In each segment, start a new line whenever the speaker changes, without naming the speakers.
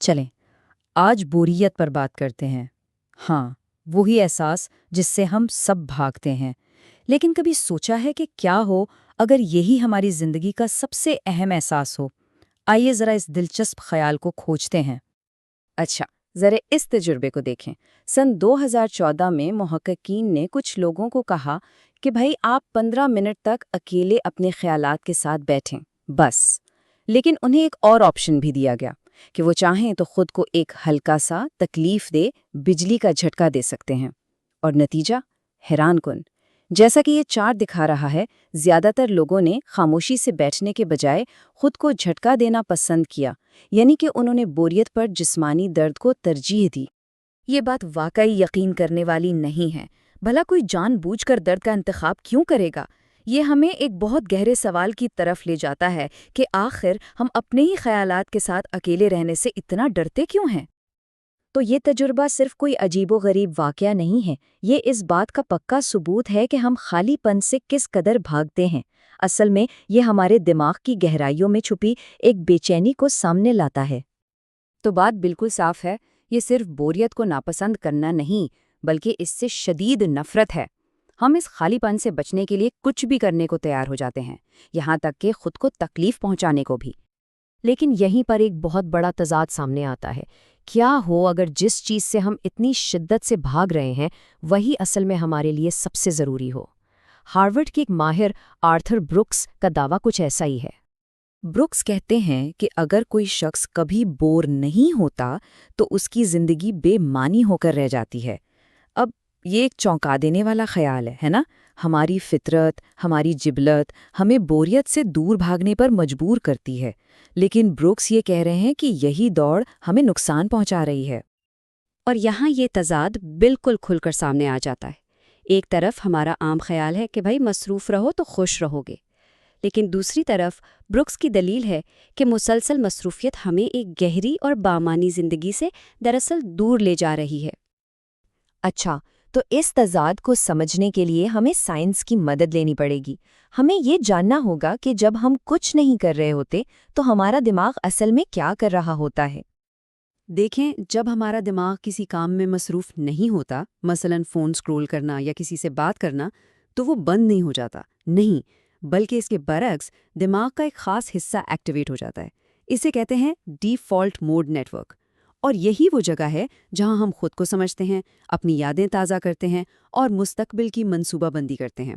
چلیں آج بوریت پر بات کرتے ہیں۔ ہاں، وہی احساس جس سے ہم سب بھاگتے ہیں، لیکن کبھی سوچا ہے کہ کیا ہو اگر یہی ہماری زندگی کا سب سے اہم احساس ہو؟ آئیے ذرا اس دلچسپ خیال کو کھوجتے ہیں۔
اچھا، ذرا اس تجربے کو دیکھیں۔ سن 2014 میں محققین نے کچھ لوگوں کو کہا کہ بھائی آپ 15 منٹ تک اکیلے اپنے خیالات کے ساتھ بیٹھیں، بس۔ لیکن انہیں ایک اور آپشن بھی دیا گیا کہ وہ چاہیں تو خود کو ایک ہلکا سا تکلیف دے بجلی کا جھٹکا دے سکتے ہیں۔ اور نتیجہ حیران کن۔ جیسا کہ یہ چارٹ دکھا رہا ہے، زیادہ تر لوگوں نے خاموشی سے بیٹھنے کے بجائے خود کو جھٹکا دینا پسند کیا، یعنی کہ انہوں نے بوریت پر جسمانی درد کو ترجیح دی۔
یہ بات واقعی یقین کرنے والی نہیں ہے۔ بھلا کوئی جان بوجھ کر درد کا انتخاب کیوں کرے گا؟ یہ ہمیں ایک بہت گہرے سوال کی طرف لے جاتا ہے کہ آخر ہم اپنے ہی خیالات کے ساتھ اکیلے رہنے سے اتنا ڈرتے کیوں ہیں؟
تو یہ تجربہ صرف کوئی عجیب و غریب واقعہ نہیں ہے، یہ اس بات کا پکا ثبوت ہے کہ ہم خالی پن سے کس قدر بھاگتے ہیں۔ اصل میں یہ ہمارے دماغ کی گہرائیوں میں چھپی ایک بے چینی کو سامنے لاتا ہے۔
تو بات بالکل صاف ہے، یہ صرف بوریت کو ناپسند کرنا نہیں، بلکہ اس سے شدید نفرت ہے۔ ہم اس خالی پن سے بچنے کے لیے کچھ بھی کرنے کو تیار ہو جاتے ہیں، یہاں تک کہ خود کو تکلیف پہنچانے کو بھی۔
لیکن یہیں پر ایک بہت بڑا تضاد سامنے آتا ہے۔ کیا ہو اگر جس چیز سے ہم اتنی شدت سے بھاگ رہے ہیں وہی اصل میں ہمارے لیے سب سے ضروری ہو؟ ہارورڈ کے ایک ماہر آرتھر بروکس کا دعویٰ کچھ ایسا ہی ہے۔
بروکس کہتے ہیں کہ اگر کوئی شخص کبھی بور نہیں ہوتا تو اس کی زندگی بے معنی ہو کر رہ جاتی ہے۔ اب یہ ایک چونکا دینے والا خیال ہے نا؟ ہماری فطرت، ہماری جبلت ہمیں بوریت سے دور بھاگنے پر مجبور کرتی ہے، لیکن بروکس یہ کہہ رہے ہیں کہ یہی دوڑ ہمیں نقصان پہنچا رہی ہے۔
اور یہاں یہ تضاد بالکل کھل کر سامنے آ جاتا ہے۔ ایک طرف ہمارا عام خیال ہے کہ بھائی مصروف رہو تو خوش رہو گے، لیکن دوسری طرف بروکس کی دلیل ہے کہ مسلسل مصروفیت ہمیں ایک گہری اور بامعنی زندگی سے دراصل دور لے جا رہی ہے۔
اچھا، تو اس تضاد کو سمجھنے کے لیے ہمیں سائنس کی مدد لینی پڑے گی۔ ہمیں یہ جاننا ہوگا کہ جب ہم کچھ نہیں کر رہے ہوتے تو ہمارا دماغ اصل میں کیا کر رہا ہوتا ہے۔
دیکھیں، جب ہمارا دماغ کسی کام میں مصروف نہیں ہوتا، مثلاً فون سکرول کرنا یا کسی سے بات کرنا، تو وہ بند نہیں ہو جاتا، نہیں، بلکہ اس کے برعکس دماغ کا ایک خاص حصہ ایکٹیویٹ ہو جاتا ہے۔ اسے کہتے ہیں ڈیفالٹ موڈ نیٹ ورک۔ اور یہی وہ جگہ ہے جہاں ہم خود کو سمجھتے ہیں، اپنی یادیں تازہ کرتے ہیں اور مستقبل کی منصوبہ بندی کرتے ہیں۔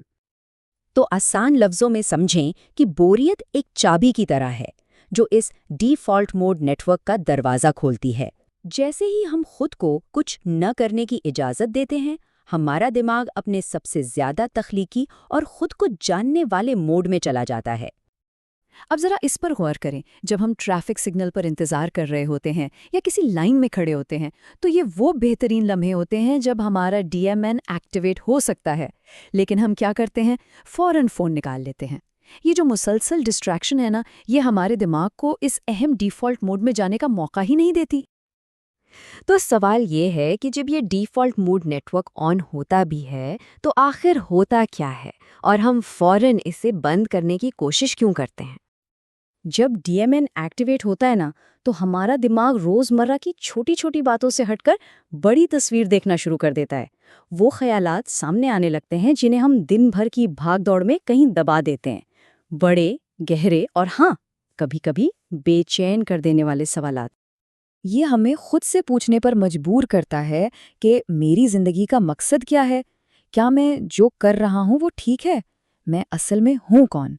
تو آسان لفظوں میں سمجھیں کہ بوریت ایک چابی کی طرح ہے جو اس ڈیفالٹ موڈ نیٹ ورک کا دروازہ کھولتی ہے۔ جیسے ہی ہم خود کو کچھ نہ کرنے کی اجازت دیتے ہیں، ہمارا دماغ اپنے سب سے زیادہ تخلیقی اور خود کو جاننے والے موڈ میں چلا جاتا ہے۔
اب ذرا اس پر غور کریں، جب ہم ٹریفک سگنل پر انتظار کر رہے ہوتے ہیں یا کسی لائن میں کھڑے ہوتے ہیں تو یہ وہ بہترین لمحے ہوتے ہیں جب ہمارا ڈی ایم این ایکٹیویٹ ہو سکتا ہے، لیکن ہم کیا کرتے ہیں؟ فوراً فون نکال لیتے ہیں۔ یہ جو مسلسل ڈسٹریکشن ہے نا، یہ ہمارے دماغ کو اس اہم ڈیفالٹ موڈ میں جانے کا موقع ہی نہیں دیتی۔
تو سوال یہ ہے کہ جب یہ default mode network on ہوتا بھی ہے تو آخر ہوتا کیا ہے، اور ہم فوراً اسے بند کرنے کی کوشش کیوں کرتے ہیں؟
جب ڈی ایم این ایکٹیویٹ ہوتا ہے نا، تو ہمارا دماغ روزمرہ کی چھوٹی چھوٹی باتوں سے ہٹ کر بڑی تصویر دیکھنا شروع کر دیتا ہے۔ وہ خیالات سامنے آنے لگتے ہیں جنہیں ہم دن بھر کی بھاگ دوڑ میں کہیں دبا دیتے ہیں، بڑے، گہرے اور ہاں، کبھی کبھی بے چین کر دینے والے سوالات۔ یہ ہمیں خود سے پوچھنے پر مجبور کرتا ہے کہ میری زندگی کا مقصد کیا ہے؟ کیا میں جو کر رہا ہوں وہ ٹھیک ہے؟ میں اصل میں ہوں کون؟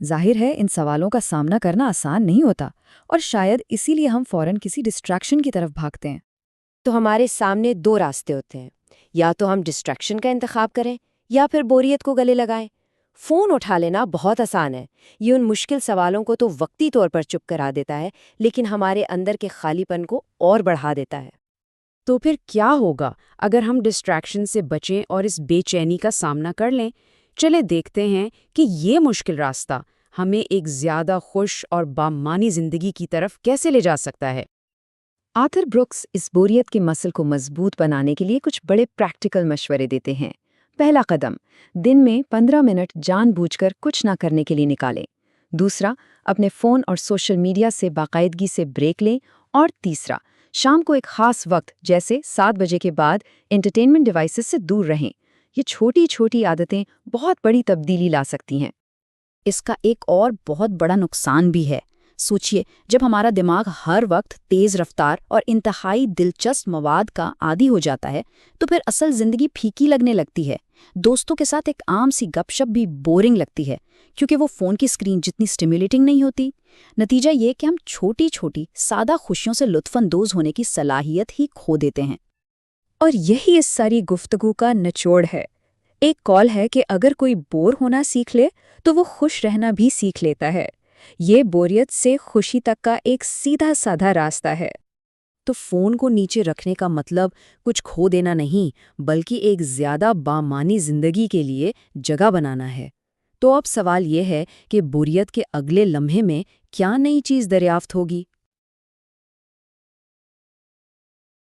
ظاہر ہے ان سوالوں کا سامنا کرنا آسان نہیں ہوتا، اور شاید اسی لیے ہم فوراً کسی ڈسٹریکشن کی طرف بھاگتے ہیں۔
تو ہمارے سامنے دو راستے ہوتے ہیں، یا تو ہم ڈسٹریکشن کا انتخاب کریں یا پھر بوریت کو گلے لگائیں۔ فون اٹھا لینا بہت آسان ہے، یہ ان مشکل سوالوں کو تو وقتی طور پر چپ کرا دیتا ہے، لیکن ہمارے اندر کے خالی پن کو اور بڑھا دیتا ہے۔
تو پھر کیا ہوگا اگر ہم ڈسٹریکشن سے بچیں اور اس بے چینی کا سامنا کر لیں؟ چلے دیکھتے ہیں کہ یہ مشکل راستہ ہمیں ایک زیادہ خوش اور بامعنی زندگی کی طرف کیسے لے جا سکتا ہے۔
آرتھر بروکس اس بوریت کے مسل کو مضبوط بنانے کے لیے کچھ بڑے پریکٹیکل مشورے دیتے ہیں۔ پہلا قدم، دن میں 15 منٹ جان بوجھ کر کچھ نہ کرنے کے لیے نکالیں۔ دوسرا، اپنے فون اور سوشل میڈیا سے باقاعدگی سے بریک لیں
اور تیسرا، شام کو ایک خاص وقت جیسے 7 بجے کے بعد انٹرٹینمنٹ ڈیوائسز سے دور رہیں۔ یہ چھوٹی چھوٹی عادتیں بہت بڑی تبدیلی لا سکتی ہیں۔
اس کا ایک اور بہت بڑا نقصان بھی ہے۔ سوچئے، جب ہمارا دماغ ہر وقت تیز رفتار اور انتہائی دلچسپ مواد کا عادی ہو جاتا ہے تو پھر اصل زندگی پھیکی لگنے لگتی ہے۔ دوستوں کے ساتھ ایک عام سی گپ شپ بھی بورنگ لگتی ہے، کیونکہ وہ فون کی اسکرین جتنی سٹیمیولیٹنگ نہیں ہوتی۔ نتیجہ یہ کہ ہم چھوٹی چھوٹی سادہ خوشیوں سے لطف اندوز ہونے کی صلاحیت ہی کھو دیتے ہیں۔
اور یہی اس ساری گفتگو کا نچوڑ ہے۔ ایک کال ہے کہ اگر کوئی بور ہونا سیکھ لے تو وہ خوش رہنا بھی سیکھ لیتا ہے۔ یہ بوریت سے خوشی تک کا ایک سیدھا سادھا راستہ ہے۔
تو فون کو نیچے رکھنے کا مطلب کچھ کھو دینا نہیں، بلکہ ایک زیادہ بامعنی زندگی کے لیے جگہ بنانا ہے۔ تو اب سوال یہ ہے کہ بوریت کے اگلے لمحے میں کیا نئی چیز دریافت ہوگی؟